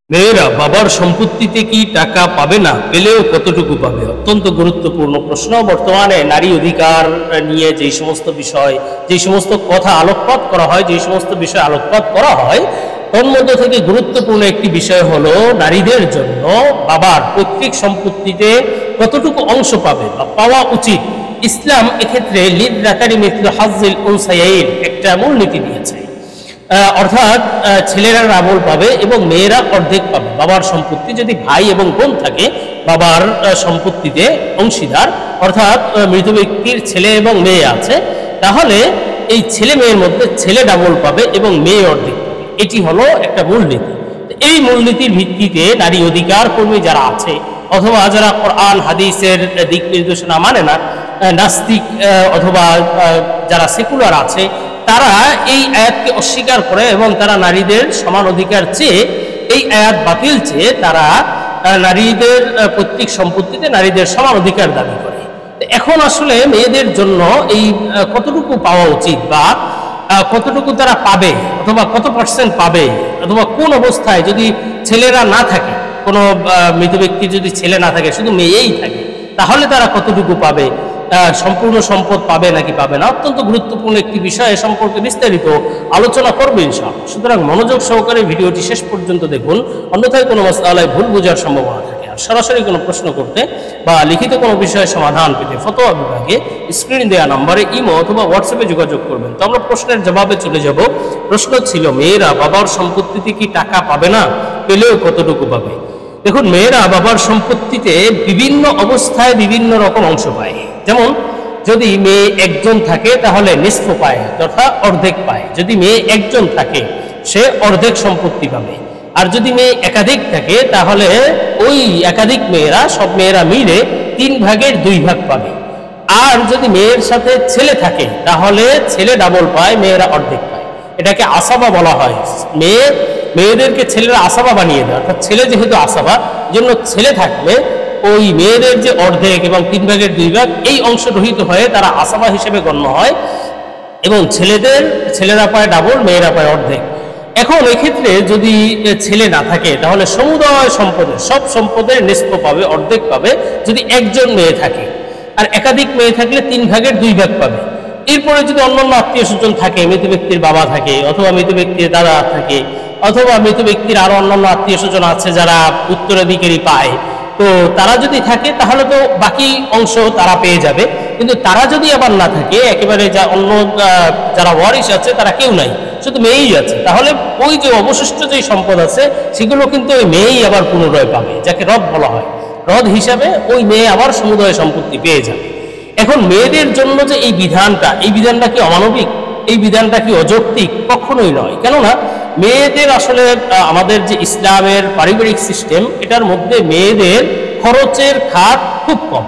মেয়েরা বাবার সম্পত্তিতে কি টাকা পাবে না, পেলেও কতটুকু পাবে? অত্যন্ত গুরুত্বপূর্ণ প্রশ্ন। বর্তমানে নারী অধিকার নিয়ে যেই সমস্ত বিষয়, যেই সমস্ত কথা আলোকপাত করা হয়, যেই সমস্ত বিষয় আলোকপাত করা হয়, তোর মধ্য থেকে গুরুত্বপূর্ণ একটি বিষয় হলো নারীদের জন্য বাবার পৈতৃক সম্পত্তিতে কতটুকু অংশ পাবে বা পাওয়া উচিত। ইসলাম এক্ষেত্রে লিয-যাকারি মিসলু হাজ্জিল উনসায়াইন একটা মূলনীতি দিয়েছে। অর্থাৎ ছেলেরা ডাবল পাবে এবং মেয়েরা অর্ধেক পাবে বাবার সম্পত্তি। যদি ভাই এবং বোন থাকে বাবার সম্পত্তিতে অংশীদার, অর্থাৎ মৃত ব্যক্তির ছেলে এবং মেয়ে আছে, তাহলে এই ছেলে মেয়ের মধ্যে ছেলে ডাবল পাবে এবং মেয়ে অর্ধেক পাবে। এটি হলো একটা মূলনীতি। এই মূলনীতির ভিত্তিতে নারী অধিকার কর্মী যারা আছে অথবা যারা কোরআন হাদিসের দিক নির্দেশনা মানে না, নাস্তিক অথবা যারা সেকুলার আছে, তারা এই আয়াতকে অস্বীকার করে এবং তারা নারীদের সমান অধিকার চেয়ে, এই আয়াত বাতিল চেয়ে তারা নারীদের পৈতৃক সম্পত্তিতে নারীদের সমান অধিকার দাবি করে। এখন আসলে মেয়েদের জন্য এই কতটুকু পাওয়া উচিত বা কতটুকু তারা পাবে অথবা কত পার্সেন্ট পাবে, অথবা কোন অবস্থায় যদি ছেলেরা না থাকে, কোনো মৃত ব্যক্তির যদি ছেলে না থাকে, শুধু মেয়েই থাকে, তাহলে তারা কতটুকু পাবে, সম্পূর্ণ সম্পদ পাবে নাকি পাবে না, অত্যন্ত গুরুত্বপূর্ণ একটি বিষয়। এ সম্পর্কে বিস্তারিত আলোচনা করবে ইনশাআল্লাহ। সুতরাং মনোযোগ সহকারে ভিডিওটি শেষ পর্যন্ত দেখুন, অন্যথায় কোনো মাসআলায় ভুল বোঝার সম্ভাবনা থাকে। আর সরাসরি কোনো প্রশ্ন করতে বা লিখিত কোনো বিষয়ের সমাধান পেতে ফতোয়া বিভাগে স্ক্রিন দেওয়া নম্বরে ইমো অথবা হোয়াটসঅ্যাপে যোগাযোগ করবেন। তো আমরা প্রশ্নের জবাবে চলে যাব। প্রশ্ন ছিল, মেয়েরা বাবার সম্পত্তিতে কি টাকা পাবে না, পেলেও কতটুকু পাবে? দেখুন, মেয়েরা বাবার সম্পত্তিতে বিভিন্ন অবস্থায় বিভিন্ন রকম অংশ পায়। যেমন যদি মেয়ে একজন থাকে তাহলে নিসফ পায়, তথা অর্ধেক পায়। যদি মেয়ে একজন থাকে সে অর্ধেক সম্পত্তি পাবে। আর যদি মেয়ে একাধিক থাকে তাহলে ওই একাধিক মেয়েরা, সব মেয়েরা মিলে 3 ভাগের 2 ভাগ পাবে। আর যদি মেয়ের সাথে ছেলে থাকে তাহলে ছেলে ডাবল পায়, মেয়েরা অর্ধেক পায়। এটাকে আসাবা বলা হয়। মেয়েদেরকে ছেলেরা আসাবা বানিয়ে দেয়, অর্থাৎ ছেলে যেহেতু আসাবা, জন্য ছেলে থাকলে ওই মেয়েদের যে অর্ধেক এবং 3 ভাগের 2 ভাগ এই অংশ রহিত হয়ে তারা আসাবা হিসেবে গণ্য হয় এবং ছেলেরা পায় ডাবল, মেয়েরা পায় অর্ধেক। এখন এক্ষেত্রে যদি ছেলে না থাকে তাহলে সমুদায় সম্পদের, সব সম্পদের নিসফ পাবে, অর্ধেক পাবে যদি একজন মেয়ে থাকে। আর একাধিক মেয়ে থাকলে 3 ভাগের 2 ভাগ পাবে। এরপরে যদি অন্যান্য আত্মীয় স্বজন থাকে, মৃত ব্যক্তির বাবা থাকে অথবা মৃত ব্যক্তির দাদা থাকে অথবা মৃত ব্যক্তির আরো অন্যান্য আত্মীয় স্বজন আছে যারা উত্তরাধিকারী পায়, তো তারা যদি থাকে তাহলে তো বাকি অংশ তারা পেয়ে যাবে। কিন্তু তারা যদি আবার না থাকে, একেবারে অন্য যারা ওয়ারিশ আছে তারা কেউ নাই, শুধু মেয়েই আছে, তাহলে ওই যে অবশিষ্ট যে সম্পদ আছে সেগুলো কিন্তু ওই মেয়েই আবার পুনরায় পাবে, যাকে রদ বলা হয়। রদ হিসাবে ওই মেয়ে আবার সমুদয় সম্পত্তি পেয়ে যাবে। এখন মেয়েদের জন্য যে এই বিধানটা কি অমানবিক? এই বিধানটা কি অযৌক্তিক? কখনোই নয়। কেননা মেয়েদের আসলে আমাদের যে ইসলামের পারিবারিক সিস্টেম, এটার মধ্যে মেয়েদের খরচের খাত খুব কম,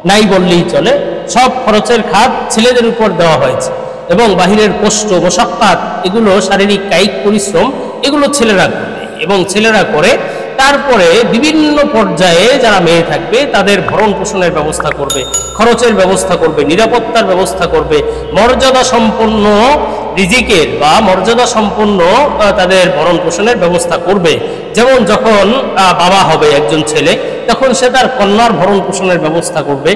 নাই বললেই চলে। সব খরচের খাত ছেলেদের উপর দেওয়া হয়েছে এবং বাহিরের কষ্ট, মশাক্কাত, এগুলো শারীরিক কায়িক পরিশ্রম এগুলো ছেলেরা করবে এবং ছেলেরা করে। তারপরে বিভিন্ন পর্যায়ে যারা মেয়ে থাকবে তাদের ভরণ পোষণের ব্যবস্থা করবে, খরচের ব্যবস্থা করবে, নিরাপত্তার ব্যবস্থা করবে, মর্যাদা সম্পন্ন রিজিকের বা মর্যাদা সম্পন্ন তাদের ভরণ পোষণের ব্যবস্থা করবে। যেমন যখন বাবা হবে একজন ছেলে, তখন সে তার কন্যার ভরণ পোষণের ব্যবস্থা করবে।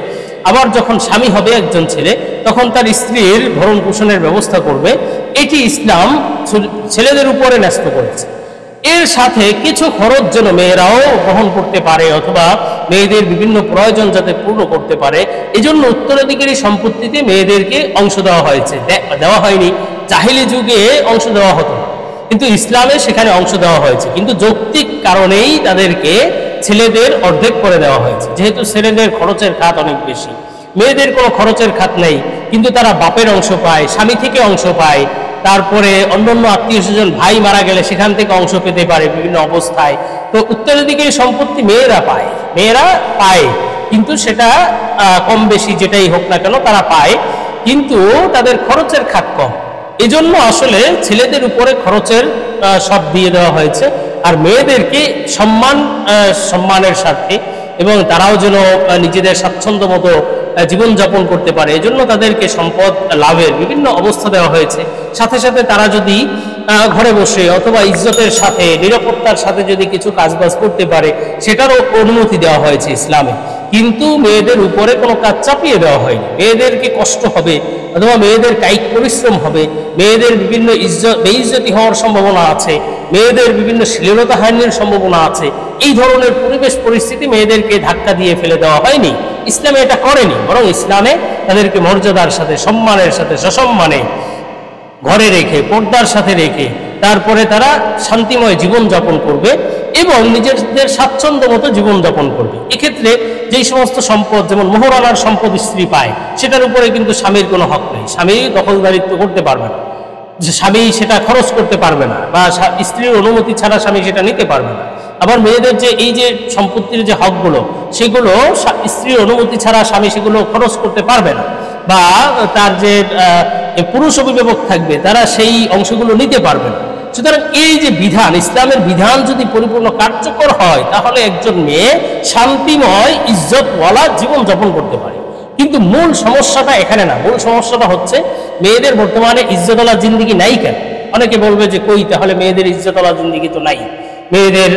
আবার যখন স্বামী হবে একজন ছেলে, তখন তার স্ত্রীর ভরণ পোষণের ব্যবস্থা করবে। এটি ইসলাম ছেলেদের উপরে ন্যস্ত করেছে। এর সাথে কিছু খরচ যেন মেয়েরাও গ্রহণ করতে পারে অথবা মেয়েদের বিভিন্ন প্রয়োজন যাতে পূর্ণ করতে পারে, এজন্য উত্তরাধিকারী সম্পত্তিতে মেয়েদেরকে অংশ দেওয়া হয়েছে। দেওয়া হয়নি, জাহিলি যুগে অংশ দেওয়া হতো না, কিন্তু ইসলামে সেখানে অংশ দেওয়া হয়েছে। কিন্তু যৌক্তিক কারণেই তাদেরকে ছেলেদের অর্ধেক করে দেওয়া হয়েছে, যেহেতু ছেলেদের খরচের খাত অনেক বেশি। মেয়েদের কোনো খরচের খাত নেই, কিন্তু তারা বাপের অংশ পায়, স্বামী থেকে অংশ পায়, তারপরে অন্যান্য আত্মীয় স্বজন, ভাই মারা গেলে সেখান থেকে অংশ পেতে পারে বিভিন্ন অবস্থায়। তো উত্তরাধিকারী সম্পত্তি মেয়েরা পায়, কিন্তু সেটা কম বেশি যেটাই হোক না কেন তারা পায়, কিন্তু তাদের খরচের খাত কম। এজন্য আসলে ছেলেদের উপরে খরচের সব দিয়ে দেওয়া হয়েছে, আর মেয়েদেরকে সম্মানের স্বার্থে এবং তারাও যেন নিজেদের স্বাচ্ছন্দ্য মতো জীবনযাপন করতে পারে, এজন্য তাদেরকে সম্পদ লাভের বিভিন্ন অবস্থা দেওয়া হয়েছে। সাথে সাথে তারা যদি ঘরে বসে অথবা ইজ্জতের সাথে নিরাপত্তার সাথে যদি কিছু কাজবাজ করতে পারে সেটারও অনুমতি দেওয়া হয়েছে ইসলামে। কিন্তু মেয়েদের উপরে কোনো কাজ চাপিয়ে দেওয়া হয়নি। মেয়েদেরকে কষ্ট হবে অথবা মেয়েদের কায়িক পরিশ্রম হবে, মেয়েদের বিভিন্ন বেইজ্জতি হওয়ার সম্ভাবনা আছে, মেয়েদের বিভিন্ন শ্লীলতাহানির সম্ভাবনা আছে, এই ধরনের পরিবেশ পরিস্থিতি মেয়েদেরকে ধাক্কা দিয়ে ফেলে দেওয়া হয়নি। ইসলামে এটা করেনি, বরং ইসলামে তাদেরকে মর্যাদার সাথে, সম্মানের সাথে, সসম্মানে ঘরে রেখে, পর্দার সাথে রেখে তারপরে তারা শান্তিময় জীবনযাপন করবে এবং নিজেদের স্বাচ্ছন্দ্য মতো জীবনযাপন করবে। এক্ষেত্রে যেই সমস্ত সম্পদ, যেমন মোহরানার সম্পদ স্ত্রী পায়, সেটার উপরে কিন্তু স্বামীর কোনো হক নেই। স্বামী দখলদারিত্ব করতে পারবে না, যে স্বামী সেটা খরচ করতে পারবে না, বা স্ত্রীর অনুমতি ছাড়া স্বামী সেটা নিতে পারবে না। আবার মেয়েদের যে এই যে সম্পত্তির যে হকগুলো, সেগুলো স্ত্রীর অনুমতি ছাড়া স্বামী সেগুলো খরচ করতে পারবে না, বা তার যে পুরুষ অভিভাবক থাকবে তারা সেই অংশগুলো নিতে পারবে না। সুতরাং এই যে বিধান, ইসলামের বিধান যদি পরিপূর্ণ কার্যকর হয়, তাহলে একজন মেয়ে শান্তিময় ইজ্জতওয়ালা জীবন যাপন করতে পারে। কিন্তু মূল সমস্যাটা এখানে না, মূল সমস্যাটা হচ্ছে মেয়েদের বর্তমানে ইজ্জতওয়ালা জিন্দিগি নাই কেন? অনেকে বলবে যে কই, তাহলে মেয়েদের ইজ্জতওয়ালা জিন্দিগি তো নাই, মেয়েদের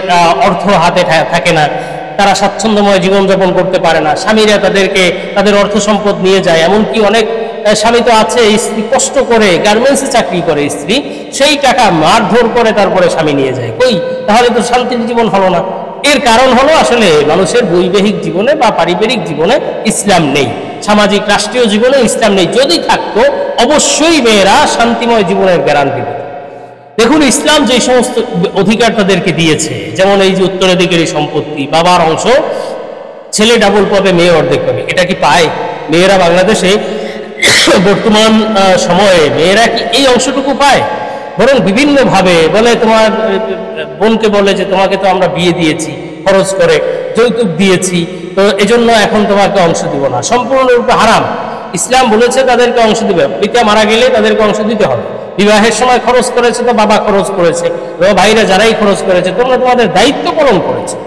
অর্থ হাতে থাকে না, তারা স্বাচ্ছন্দ্যময় জীবনযাপন করতে পারে না, স্বামীরা তাদেরকে তাদের অর্থ সম্পদ নিয়ে যায়। এমনকি অনেক স্বামী তো আছে, স্ত্রী কষ্ট করে গার্মেন্টসে চাকরি করে, স্ত্রী সেই টাকা মারধর করে তারপরে স্বামী নিয়ে যায়। কই, তাহলে তো শান্তির জীবন হলো না। এর কারণ হলো আসলে মানুষের বৈবাহিক জীবনে বা পারিবারিক জীবনে ইসলাম নেই, সামাজিক রাষ্ট্রীয় জীবনে ইসলাম নেই। যদি থাকতো অবশ্যই মেয়েরা শান্তিময় জীবনের গ্যারান্টি পেত। দেখুন, ইসলাম যে সমস্ত অধিকার তাদেরকে দিয়েছে, যেমন এই যে উত্তরাধিকারী সম্পত্তি, বাবার অংশ ছেলে ডাবল পাবে, মেয়ে অর্ধেক পাবে, এটা কি পায়? মেয়েরা বাংলাদেশে বর্তমান সময়ে মেয়েরা কি এই অংশটুকু পায়? বরং বিভিন্নভাবে বলে, তোমার বোনকে বলে যে তোমাকে তো আমরা বিয়ে দিয়েছি খরচ করে, যৌতুক দিয়েছি, তো এজন্য এখন তোমাকে অংশ দিব না। সম্পূর্ণরূপে হারাম। ইসলাম বলেছে তাদেরকে অংশ দিবে, পিতা মারা গেলে তাদেরকে অংশ দিতে হবে। বিবাহের সময় খরচ করেছে তো বাবা খরচ করেছে, ভাইরা যারাই খরচ করেছে, তোমরা তোমাদের দায়িত্ব পালন করেছে।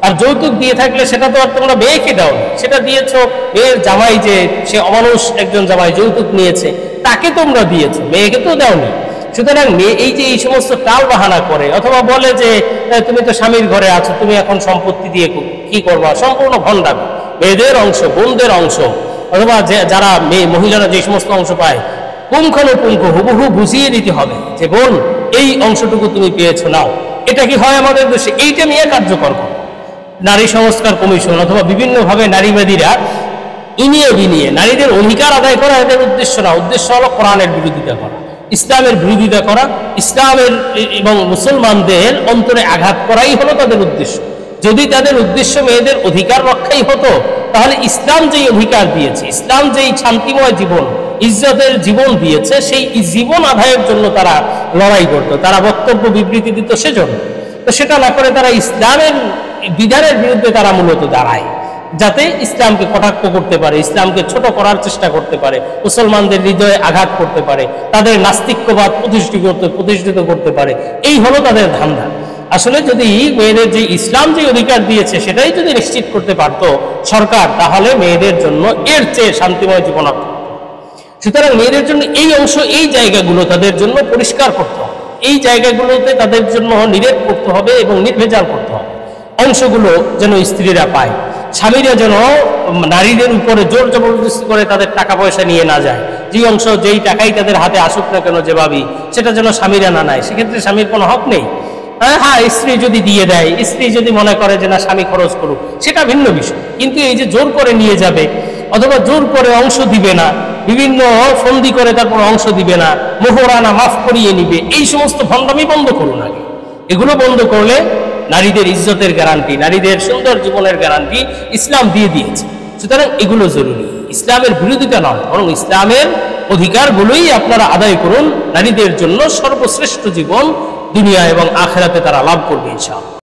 আর যৌতুক দিয়ে থাকলে সেটা তো আর তোমরা মেয়েকে দাও, সেটা দিয়েছ মেয়ের জামাই, যে সে অমানুষ একজন জামাই যৌতুক নিয়েছে, তাকে তোমরা দিয়েছো, মেয়েকে তো দাওনি। সুতরাং মেয়ে এই যে এই সমস্ত টাল বাহানা করে অথবা বলে যে তুমি তো স্বামীর ঘরে আছো, তুমি এখন সম্পত্তি দিয়ে কি করবা, সম্পূর্ণ ভণ্ডামি। মেয়েদের অংশ, বোনদের অংশ, অথবা যারা মহিলারা যে সমস্ত অংশ পায়, পুঙ্খানুপুঙ্খ হুবহু বুঝিয়ে দিতে হবে যে বোন এই অংশটুকু তুমি পেয়েছো, নাও। এটা কি হয় আমাদের দেশে? এইটা নিয়ে কার্যকর করো নারী সংস্কার কমিশন অথবা বিভিন্নভাবে নারীবাদীরা ইনিয়ে বিনিয়ে নারীদের অধিকার আদায় করা এদের উদ্দেশ্য না। উদ্দেশ্য হলো কোরআনের বিরোধিতা করা, ইসলামের বিরোধিতা করা, ইসলামের এবং মুসলমানদের অন্তরে আঘাত করাই হলো তাদের উদ্দেশ্য। যদি তাদের উদ্দেশ্য মেয়েদের অধিকার রক্ষাই হতো, তাহলে ইসলাম যেই অধিকার দিয়েছে, ইসলাম যেই শান্তিময় জীবন, ইজ্জতের জীবন দিয়েছে, সেই জীবন আদায়ের জন্য তারা লড়াই করত, তারা বক্তব্য বিবৃতি দিত। সেজন্য তো সেটা না করে তারা ইসলামের বিধানের বিরুদ্ধে তারা মূলত দাঁড়ায়, যাতে ইসলামকে কটাক্ষ করতে পারে, ইসলামকে ছোট করার চেষ্টা করতে পারে, মুসলমানদের হৃদয়ে আঘাত করতে পারে, তাদের নাস্তিক্যবাদ প্রতিষ্ঠিত করতে পারে। এই হলো তাদের ধান্দা। আসলে যদি মেয়েদের যে ইসলাম যে অধিকার দিয়েছে সেটাই যদি নিশ্চিত করতে পারত সরকার, তাহলে মেয়েদের জন্য এর চেয়ে শান্তিময় জীবন থাকত। সুতরাং মেয়েদের জন্য এই অংশ, এই জায়গাগুলো তাদের জন্য পরিষ্কার করতে হবে, এই জায়গাগুলোতে তাদের জন্য নিরেট করতে হবে এবং নির্ভেজাল করতে হবে। অংশগুলো যেন স্ত্রীরা পায়, স্বামীরা যেন নারীদের উপরে জোর জবরদস্তি করে তাদের টাকা পয়সা নিয়ে না যায়। যে অংশ, যেই টাকাই তাদের হাতে আসুক না কেন যেভাবেই, সেটা যেন স্বামীরা না নেয়। সেক্ষেত্রে স্বামীর কোনো হক নেই। হ্যাঁ, স্ত্রী যদি দিয়ে দেয়, স্ত্রী যদি মনে করে যে না স্বামী খরচ করুক, সেটা ভিন্ন বিষয়। কিন্তু এই যে জোর করে নিয়ে যাবে অথবা জোর করে অংশ দিবে না, বিভিন্ন ফন্দি করে তারপর অংশ দিবে না, মোহরানা মাফ করিয়ে নিবে, এই সমস্ত ভণ্ডামি বন্ধ করুন আগে। এগুলো বন্ধ করলে নারীদের ইজ্জতের গ্যারান্টি, নারীদের সুন্দর জীবনের গ্যারান্টি ইসলাম দিয়ে দিয়েছে। সুতরাং এগুলো জরুরি, ইসলামের বিরোধিতা নয়, বরং ইসলামের অধিকারগুলোই আপনারা আদায় করুন। নারীদের জন্য সর্বশ্রেষ্ঠ জীবন দুনিয়া এবং আখিরাতে তারা লাভ করবে ইনশাআল্লাহ।